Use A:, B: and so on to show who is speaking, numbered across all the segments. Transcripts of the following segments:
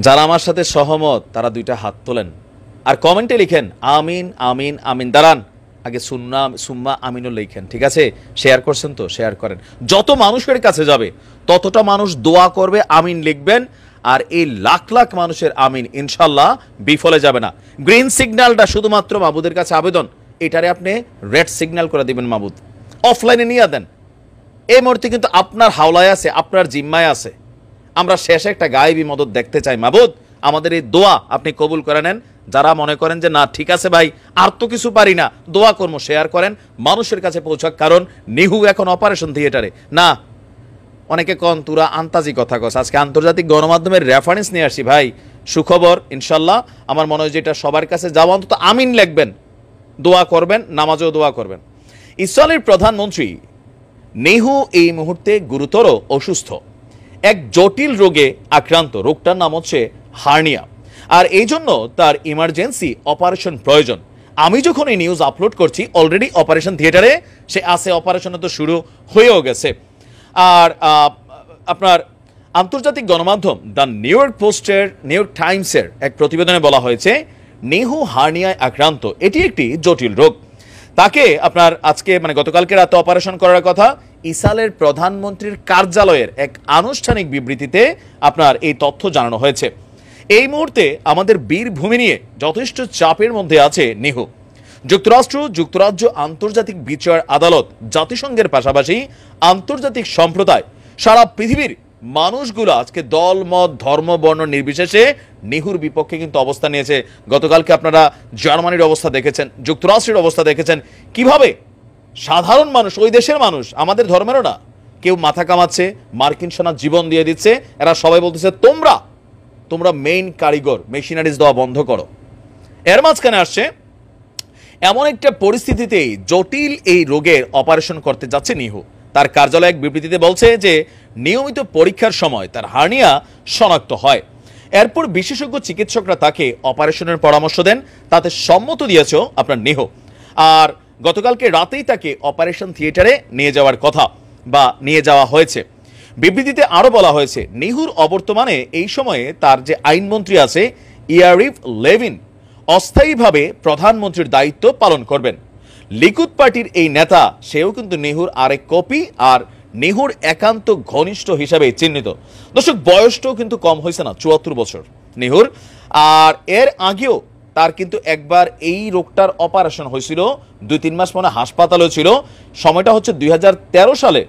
A: যারা আমার সাথে সহমত তারা দুইটা হাত তোলেন আর কমেন্টে লিখেন আমিন আমিন আমিন। দাঁড়ান, আগে সুম্মা আমিনও লিখেন, ঠিক আছে? শেয়ার করছেন তো শেয়ার করেন। যত মানুষের কাছে যাবে ততটা মানুষ দোয়া করবে, আমিন লিখবেন। আর এই লাখ লাখ মানুষের আমিন ইনশাল্লাহ বিফলে যাবে না। গ্রিন সিগন্যালটা শুধুমাত্র মাবুদের কাছে আবেদন, এটারে আপনি রেড সিগন্যাল করে দিবেন। মাবুদ অফলাইনে নিয়ে দেন। এই মুহূর্তে কিন্তু আপনার হাওলায় আছে, আপনার জিম্মায় আছে। আমরা শেষে একটা গায়েবী মদত দেখতে চাই। মাবুদ আমাদের এই দোয়া আপনি কবুল করে নেন। যারা মনে করেন যে না ঠিক আছে ভাই আর তো কিছু পারি না, দোয়া কর্ম শেয়ার করেন, মানুষের কাছে পৌঁছাক। কারণ নিহু এখন অপারেশন থিয়েটারে না। অনেকে কন তুরা আন্তাজি কথা কস, আজকে আন্তর্জাতিক গণমাধ্যমের রেফারেন্স নিয়ে আসি ভাই। সুখবর ইনশাল্লাহ। আমার মনে হয় যেটা সবার কাছে যাওয়া, অন্তত আমিন লিখবেন, দোয়া করবেন, নামাজেও দোয়া করবেন। ইসরায়েলের প্রধানমন্ত্রী নেহু এই মুহূর্তে গুরুতর অসুস্থ, এক জটিল রোগে আক্রান্ত। রোগটার নাম হচ্ছে হার্নিয়া, আর এই জন্য তার ইমার্জেন্সি অপারেশন প্রয়োজন। আমি যখন এই নিউজ আপলোড করছি অলরেডি অপারেশন থিয়েটারে সে আছে, অপারেশন তো শুরু হয়েও গেছে। আর আপনার আন্তর্জাতিক গণমাধ্যম দ্য নিউ ইয়র্ক টাইমসের এক প্রতিবেদনে বলা হয়েছে নেহু হার্নিয়ায় আক্রান্ত। এটি একটি জটিল রোগ। তাকে আপনার আজকে গতকালকে রাতে অপারেশন করার কথা। ইসরায়েলের প্রধানমন্ত্রীর কার্যালয়ের এক আনুষ্ঠানিক বিবৃতিতে আপনার এই তথ্য জানানো হয়েছে। এই মুহূর্তে আমাদের বীরভূমি নিয়ে যথেষ্ট চাপের মধ্যে আছে নেহু। যুক্তরাজ্য, আন্তর্জাতিক বিচার আদালত, জাতিসংঘের পাশাপাশি আন্তর্জাতিক সম্প্রদায়, সারা পৃথিবীর মানুষগুলো আজকে দল মত ধর্ম বর্ণ নির্বিশেষে নেহুর বিপক্ষে কিন্তু অবস্থান নিয়েছে। গতকালকে আপনারা জার্মানির অবস্থা দেখেছেন, যুক্তরাষ্ট্রের অবস্থা দেখেছেন, কিভাবে সাধারণ মানুষ, ওই দেশের মানুষ, আমাদের ধর্মেরও না, কেউ মাথা কামাচ্ছে, মার্কিন সেনা জীবন দিয়ে দিচ্ছে। এরা সবাই বলতেছে তোমরা মেইন কারিগর, মেশিনারিজ দেওয়া বন্ধ করো। এর মাঝখানে আসছে এমন একটা পরিস্থিতিতেই জটিল এই রোগের অপারেশন করতে যাচ্ছে নিহু। তার কার্যালয় এক বিবৃতিতে বলছে যে নিয়মিত পরীক্ষার সময় তার হার্নিয়া শনাক্ত হয়। এরপর বিশেষজ্ঞ চিকিৎসকরা তাকে অপারেশনের পরামর্শ দেন, তাতে সম্মত দিয়েছে আপনার নিহু। আর গতকালকে রাতেই তাকে অপারেশন থিয়েটারে নিয়ে যাওয়ার কথা বা নিয়ে যাওয়া হয়েছে। বিবৃতিতে আরো বলা হয়েছে নিহুর অবর্তমানে এই সময়ে তার যে আইনমন্ত্রী আছে ইয়ারিভ লেভিন অস্থায়ীভাবে প্রধানমন্ত্রীর দায়িত্ব পালন করবেন। লিকুদ পার্টির এই নেতা, সেও কিন্তু নেহুর আরেক কপি আর নেহুর একান্ত ঘনিষ্ঠ হিসাবে চিহ্নিত। দর্শক বয়সটাও কিন্তু কম হয়েছে না, 74 বছর নেহুর। আর এর আগেও তার কিন্তু একবার এই রোগটার অপারেশন হয়েছিল, 2-3 মাস মনে হাসপাতালেও ছিল। সময়টা হচ্ছে 2013 সালে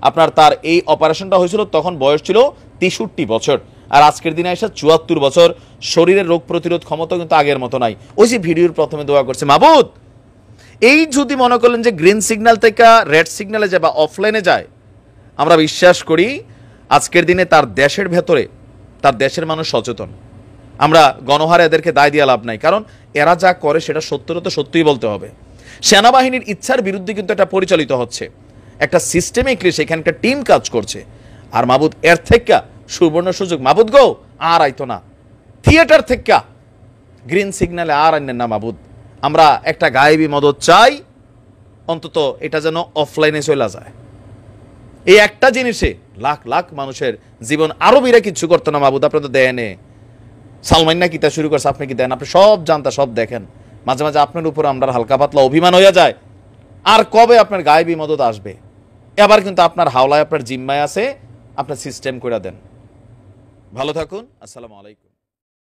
A: আপনার তার এই অপারেশনটা হয়েছিল, তখন বয়স ছিল 63 বছর। আর আজকের দিনে এসে 74 বছর। শরীরের রোগ প্রতিরোধ ক্ষমতা কিন্তু আগের মতো নাই। ওই যে ভিডিওর প্রথমে দোয়া করছে, মাবুদ এই যদি মনে করলেন যে গ্রিন সিগন্যাল থেকে রেড সিগন্যালে যায় বা অফলাইনে যায়, আমরা বিশ্বাস করি আজকের দিনে তার দেশের ভেতরে তার দেশের মানুষ সচেতন। আমরা গণহারে এদেরকে দায় দিয়ে লাভ নাই, কারণ এরা যা করে সেটা সত্যটা তো সত্যিই বলতে হবে। সেনাবাহিনীর ইচ্ছার বিরুদ্ধে কিন্তু এটা পরিচালিত হচ্ছে, একটা সিস্টেমিকলি সেখানে একটা টিম কাজ করছে। আর মাবুদ এর থেকে সুবর্ণ সুযোগ, মাবুদ গো আর আইতো না থিয়েটার থেকে গ্রিন সিগন্যালে আর আনেন না মাবুদ। আমরা একটা গায়েবী মদত চাই, অন্তত এটা যেন অফলাইনে চলে যায়। এই একটা জিনিসে লাখ লাখ মানুষের জীবন আরো বেড়ে কিছু করতো না মাবুদ। আপনি তো দেন, সালমান না কিতা শুরু করছে, আপনি কি দেন? আপনি সব জানতা, সব দেখেন। মাঝে মাঝে আপনার উপর আমরা হালকা পাতলা অভিমান হয়ে যায়। আর কবে আপনার গায়েবী মদত আসবে? এবার কিন্তু আপনার হাওলায়, আপনার জিম্মায় আছে, আপনার সিস্টেম করে দেন। ভালো থাকুন। আসসালামু আলাইকুম।